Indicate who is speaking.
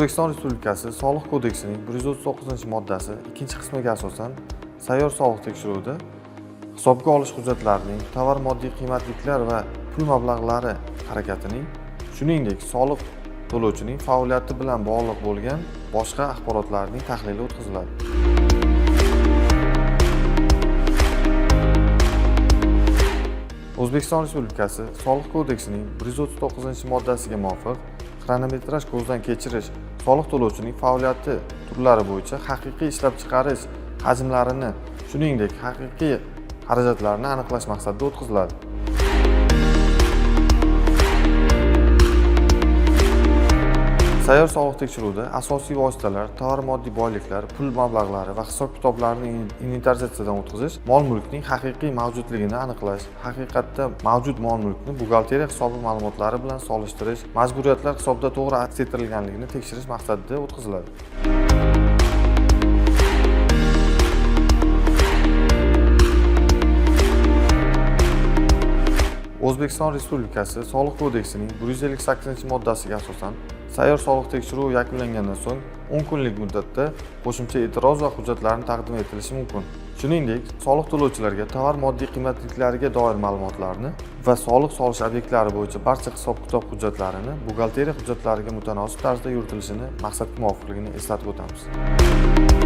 Speaker 1: O'zbekiston Respublikasi Soliq kodeksining 139-moddasi 2-qismiga asosan sayyor soliq tekshiruvida hisobga olish hujjatlarining, tovar moddiy qiymatliklar va pul mablag'lari harakatining, shuningdek, soliq to'lovchining faoliyati bilan bog'liq bo'lgan boshqa axborotlarning tahlili o'tkaziladi. O'zbekiston Respublikasi Soliq kodeksining 139-moddasiga muvofiq xronometraj ko'zdan kechirish soliq to'lovchining faoliyati turlari bo'yicha haqiqiy ishlab chiqarish hajmlarini, shuningdek, haqiqiy xarajatlarni aniqlash maqsadida o'tkaziladi. Sayyor soliq tekshiruvida asosiy vositalar, tovar moddiy boyliklar, pul mablag'lari va hisob-kitoblarni inventarizatsiyadan o'tkazish, mol-mulkning haqiqiy mavjudligini aniqlash, haqiqatda mavjud mol-mulkni buxgalteriya hisobi ma'lumotlari bilan solishtirish, majburiyatlar hisobda to'g'ri aks ettirilganligini tekshirish maqsadida o'tkaziladi. O'zbekiston Respublikasi Soliq kodeksining 158-moddasiga asosan sayyor soliq tekshiruvi yakunlangandan so'ng 10 kunlik muddatda qo'shimcha e'tiroz va hujjatlarni taqdim etilishi mumkin. Shuningdek, soliq to'lovchilarga tovar moddiy qiymatliklariga doir ma'lumotlarni va soliq solish obyektlari bo'yicha barcha hisob-kitob hujjatlarini buxgalteriya hujjatlariga mutanosib tarzda yuritilishini maqsadga muvofiqligini eslatib o'tamiz.